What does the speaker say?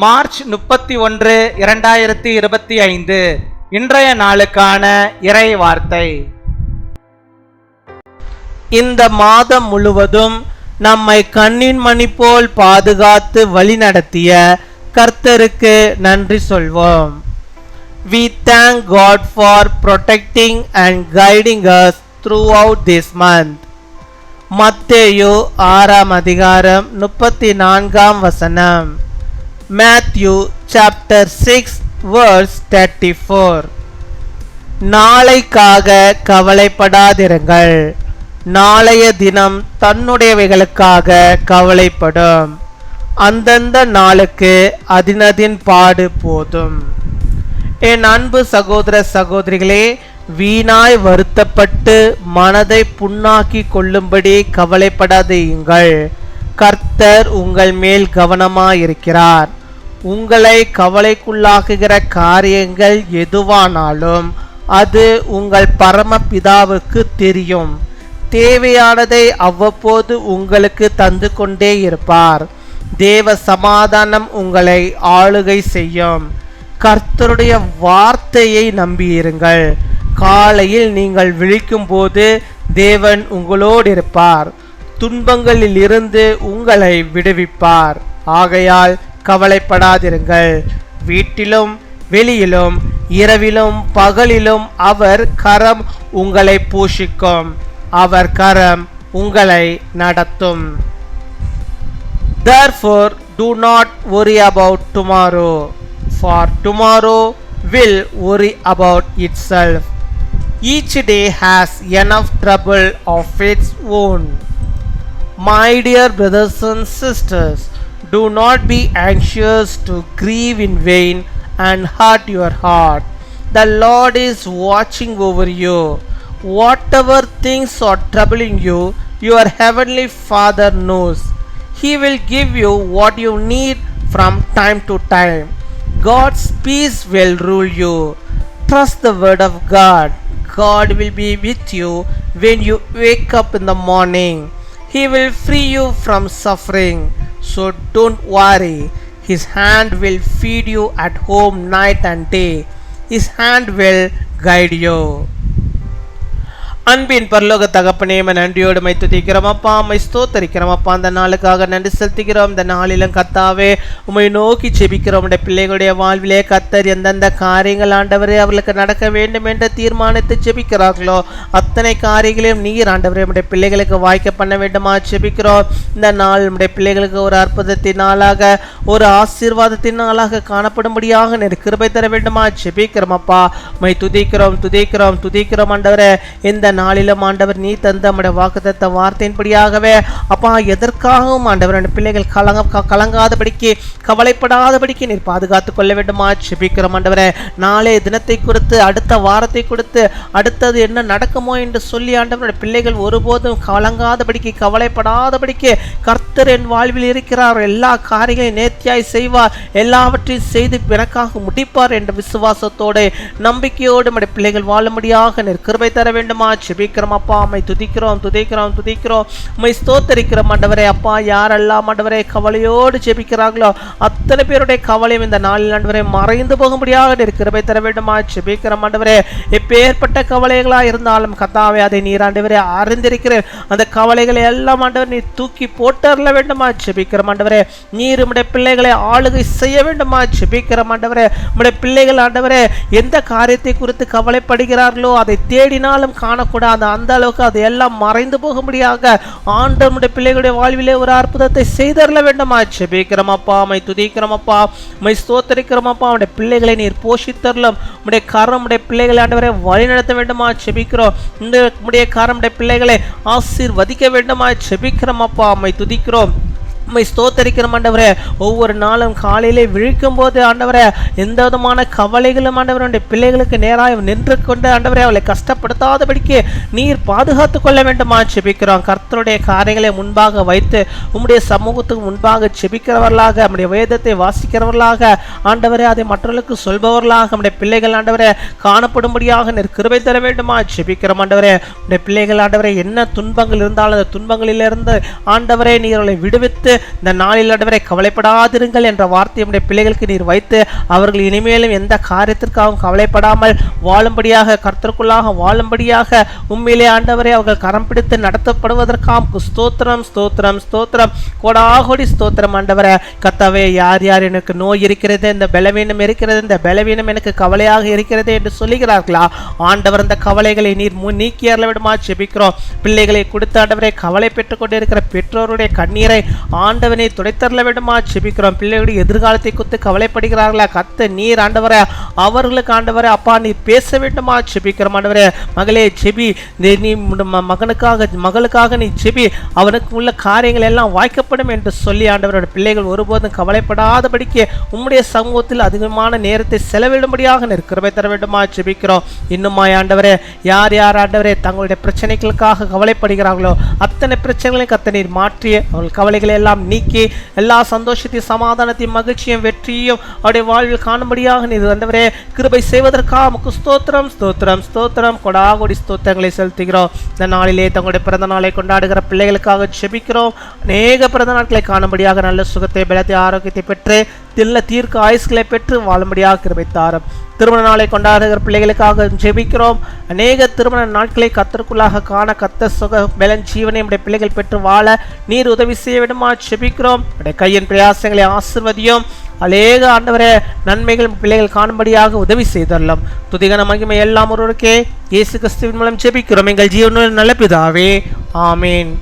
March 31, 2025 இன்றைய நாளுக்கான இறை வார்த்தை. இந்த மாதம் முழுவதும் நம்மை கண்ணின் மணி போல் பாதுகாத்து வழிநடத்திய கர்த்தருக்கு நன்றி சொல்வோம். We thank God for protecting and guiding us throughout this month. மத்தேயு 6 அதிகாரம் 34 வசனம். Matthew chapter 6 verse 34. நாளைக்காக கவலைப்படாதிருங்கள், நாளைய தினம் தன்னுடையவைகளுக்காக கவலைப்படும், அந்தந்த நாளுக்கு அதினதின் பாடு போதும். என் அன்பு சகோதர சகோதரிகளே, வீணாய் வருத்தப்பட்டு மனதை புண்ணாக்கி கொள்ளும்படி கவலைப்படாதீங்கள். கர்த்தர் உங்கள் மேல் கவனமாயிருக்கிறார். உங்களை கவலைக்குள்ளாக்குகிற காரியங்கள் எதுவானாலும் அது உங்கள் பரமபிதாவுக்கு தெரியும். தேவையானதை அவ்வப்போது உங்களுக்கு தந்து கொண்டே இருப்பார். தேவ சமாதானம் உங்களை ஆளுகை செய்யும். கர்த்தருடைய வார்த்தையை நம்பியிருங்கள். காலையில் நீங்கள் விழிக்கும் போது தேவன் உங்களோடு இருப்பார். துன்பங்களில் இருந்து உங்களை விடுவிப்பார். ஆகையால் கவலைப்படாதிருங்கள். வீட்டிலும் வெளியிலும் இரவிலும் பகலிலும் அவர் கரம் உங்களை போஷிக்கும். அவர் கரம் உங்களை நடத்தும். Therefore do not worry about tomorrow, for tomorrow will worry about itself. Each day has enough trouble of its own. My dear brothers and sisters, do not be anxious to grieve in vain and hurt your heart. The Lord is watching over you. Whatever things are troubling you, your heavenly Father knows. He will give you what you need from time to time. God's peace will rule you. Trust the word of God. God will be with you when you wake up in the morning. He will free you from suffering. So don't worry. His hand will feed you at home night and day. His hand will guide you. அன்பின் பரலோக தகப்பனே, நன்றியோடு my துதிக்கிறோம் அப்பா, my ஸ்தோத்தரிக்கிறோம் அப்பா. அந்த நாளுக்காக நன்றி செலுத்துகிறோம். இந்த நாளிலும் கர்த்தாவே உம்மை நோக்கி ஜெபிக்கிறோம். உடைய பிள்ளைகளுடைய வாழ்விலே கர்த்தர் எந்தெந்த காரியங்கள் ஆண்டவரே அவர்களுக்கு நடக்க வேண்டும் என்ற தீர்மானத்தை ஜெபிக்கிறார்களோ அத்தனை காரியங்களையும் நீர் ஆண்டவரே உடைய பிள்ளைகளுக்கு வாய்க்க பண்ண வேண்டுமா ஜெபிக்கிறோம். இந்த நாள் உடைய பிள்ளைகளுக்கு ஒரு அற்புதத்தின் நாளாக, ஒரு ஆசீர்வாதத்தின் நாளாக காணப்படும்படியாக நீர் கிருபை தர வேண்டுமா ஜெபிக்கிறோம் அப்பா. மை துதிக்கிறோம் துதிக்கிறோம் துதிக்கிறோம் ஆண்டவரே. இந்த நாளிலும் ஆண்டவர் நீ தந்த நம்முடைய வாக்குத்தத்த வார்த்தையின்படியாகவே அப்பா எதற்காகவும் ஆண்டவர் பிள்ளைகள் கலங்காதபடிக்கு கவலைப்படாதபடிக்கு நீர் பாதுகாத்துக் கொள்ள வேண்டுமா ஜெபிக்கிறோம் ஆண்டவரே. நாளைய தினத்தை கொடுத்து அடுத்த வாரத்தை கொடுத்து அடுத்தது என்ன நடக்குமோ என்று சொல்லி ஆண்டவர் பிள்ளைகள் ஒருபோதும் கலங்காதபடிக்கு கவலைப்படாதபடிக்கு கர்த்தர் என் வாழ்வில் இருக்கிறார், எல்லா காரியங்களையும் நேர்த்தியாய் செய்வார், எல்லாவற்றையும் செய்து எனக்காக முடிப்பார் என்ற விசுவாசத்தோடு நம்பிக்கையோடு நம்முடைய பிள்ளைகள் வாழும்படியாக நீர் கிருபை தர வேண்டுமா ஜெபிக்கிறோம் அப்பா. உம்மை துதிக்கிறோம் துதிக்கிறோம் துதிக்கிறோம் உம்மை ஸ்தோத்தரிக்கிறோம் ஆண்டவரே. அப்பா யாரெல்லாம் ஆண்டவரே கவலையோடு ஜெபிக்கிறார்களோ அத்தனை பேருடைய கவலையும் இந்த நாளில் ஆண்டவரே மறைந்து போகும்படியாக நீர் கிருபை தர வேண்டுமா ஜெபிக்கிறோம் ஆண்டவரே. எப்பேற்பட்ட கவலைகளா இருந்தாலும் கர்த்தாவே அதை நீர் ஆண்டவரே அறிந்திருக்கிறேன். அந்த கவலைகளை எல்லாம் ஆண்டவர் நீர் தூக்கி போட்டறல வேண்டுமா ஜெபிக்கிறோம் ஆண்டவரே. நீர் உம்முடைய பிள்ளைகளை ஆளுகை செய்ய வேண்டுமா ஜெபிக்கிறோம் ஆண்டவரே. உம்முடைய பிள்ளைகள் ஆண்டவரே எந்த காரியத்தை குறித்து கவலைப்படுகிறார்களோ அதை தேடினாலும் காணக்கூடாது, அந்த அளவுக்கு அது எல்லாம் மறைந்து போகும்படியாக ஆண்டவருடைய பிள்ளைகளுடைய வாழ்விலே ஒரு அற்புதத்தை செய்தரல வேண்டுமா ஜெபிக்கிறோம் அப்பா. மை துதிக்கிறோம் அப்பா, மை ஸ்தோத்தரிக்கிறோம் அப்பா. உடைய பிள்ளைகளை நீர் போஷித்தரலும், உடைய கரம் உடைய பிள்ளைகளை ஆண்டவரை வழி நடத்த வேண்டுமா ஜெபிக்கிறோம். இந்த உடைய கரம் உடைய பிள்ளைகளை ஆசீர்வதிக்க வேண்டுமா ஜெபிக்கிறோம் அப்பா. மை துதிக்கிறோம் உம்மை ஸ்தோத்தரிக்கிறோம் ஆண்டவரே. ஒவ்வொரு நாளும் காலையிலே விழிக்கும் போது ஆண்டவரே எந்த விதமான கவலைகளும் ஆண்டவருடைய பிள்ளைகளுக்கு நேராக நின்று கொண்டு ஆண்டவரே அவளை கஷ்டப்படுத்தாதபடிக்கு நீர் பாதுகாத்து கொள்ள வேண்டுமா ஜெபிக்கிறோம். கர்த்தருடைய காரியங்களை முன்பாக வைத்து உம்முடைய சமூகத்துக்கு முன்பாக ஜெபிக்கிறவர்களாக, நம்முடைய வேதத்தை வாசிக்கிறவர்களாக ஆண்டவரே அதை மற்றவர்களுக்கு சொல்பவர்களாக நம்முடைய பிள்ளைகள் ஆண்டவரே காணப்படும்படியாக நீர் கிருபை தர வேண்டுமா ஜெபிக்கிறோம் ஆண்டவரே. உடைய பிள்ளைகள் ஆண்டவரே என்ன துன்பங்கள் இருந்தாலும் அந்த துன்பங்களிலிருந்து ஆண்டவரே நீர் அவளை விடுவித்து இந்த நாளில் ஆண்டவரே கவலைப்படாதிருங்கள் என்ற வார்த்தை நம்முடைய பிள்ளைகளுக்கு நீர் வைத்து அவர்கள் இனிமேலும் எந்த காரியத்திற்காகவும் கவலைப்படாமல் வாழும்படியாக, கர்த்தருக்குள்ளாக வாழும்படியாக உண்மையிலே ஆண்டவரே அவர்கள் கரம் பிடித்து நடத்தப்படுவதற்காக ஸ்தோத்திரம் ஸ்தோத்திரம் ஸ்தோத்திரம், கோடாகோடி ஸ்தோத்திரம் ஆண்டவரே. கர்த்தாவே, யார் யார் எனக்கு நோய் இருக்கிறது, இந்த பலவீனம் இருக்கிறது, இந்த பலவீனம் எனக்கு கவலையாக இருக்கிறது என்று சொல்லுகிறார்களா, ஆண்டவர் அந்த கவலைகளை நீர் நீக்கி அருள விடுமா ஜெபிக்கிறோம். பிள்ளைகளை கொடுத்து ஆண்டவரை கவலை பெற்றுக் கொண்டிருக்கிற பெற்றோருடைய கண்ணீரை ஆண்டவனை துடைத்தரல விடுமா ஜெபிக்கிறோம். பிள்ளைகளுடைய எதிர்காலத்தை குறித்து கவலைப்படுகிறார்களா, கர்த்தர் நீர் ஆண்டவரே அவர்களுக்கு ஆண்டவரே அப்பா நீர் பேச வேண்டுமா ஜெபிக்கிறோம். ஆண்டவரே, மகளே ஜெபி, நீ மகளுக்காக நீ ஜெபி, அவனுக்கு உள்ள காரியங்கள் எல்லாம் வாய்க்கப்படும் என்று சொல்லி ஆண்டவரோட பிள்ளைகள் ஒருபோதும் கவலைப்படாதபடிக்கு உம்முடைய சமூகத்தில் அதிகமான நேரத்தை செலவிடும்படியாக கிருபை தர வேண்டுமா ஜெபிக்கிறோம். இன்னுமாய் ஆண்டவரே, யார் யார் ஆண்டவரே தங்களுடைய பிரச்சனைகளுக்காக கவலைப்படுகிறார்களோ அத்தனை பிரச்சனைகளையும் கர்த்தர் நீர் மாற்றி அவர்கள் கவலைகளை எல்லாம் நீக்கி எல்லா சந்தோஷத்தையும் சமாதானத்தையும் மகிழ்ச்சியும் வெற்றியும் அவருடைய வாழ்வில் காணும்படியாக நீர் ஆண்டவரே கிருபை செய்வதற்காக உமக்கு ஸ்தோத்திரம் ஸ்தோத்திரம் ஸ்தோத்திரம், கொடாகோடி ஸ்தோத்திரங்களை செலுத்துகிறோம். இந்த நாளிலே தங்களுடைய பிறந்த நாளை கொண்டாடுகிற பிள்ளைகளுக்காக ஜெபிக்கிறோம். அநேக பிறந்த நாட்களை காணும்படியாக நல்ல சுகத்தை, பலத்தை, ஆரோக்கியத்தை பெற்று தீர்க்க ஆயுஸ்களை பெற்று வாழும்படியாக கிருபை தாரும். திருமண நாளை கொண்டாடுகிற பிள்ளைகளுக்காக ஜெபிக்கிறோம். அநேக திருமண நாட்களை கர்த்தருக்குள்ளாக காண கர்த்தர் சுக பலன் ஜீவனை நம்முடைய பிள்ளைகள் பெற்று வாழ நீர் உதவி செய்ய வேண்டுமா ஜெபிக்கிறோம். நம்முடைய கையின் பிரயாசங்களை ஆசீர்வதியும். அநேக ஆண்டவரே நன்மைகள் பிள்ளைகள் காணும்படியாக உதவி செய்தரலாம். துதிகன மகிமை எல்லாம் ஒருவருக்கே இயேசு கிறிஸ்துவின் மூலம் ஜெபிக்கிறோம் எங்கள் ஜீவனுள்ள நல்ல பிதாவே, ஆமேன்.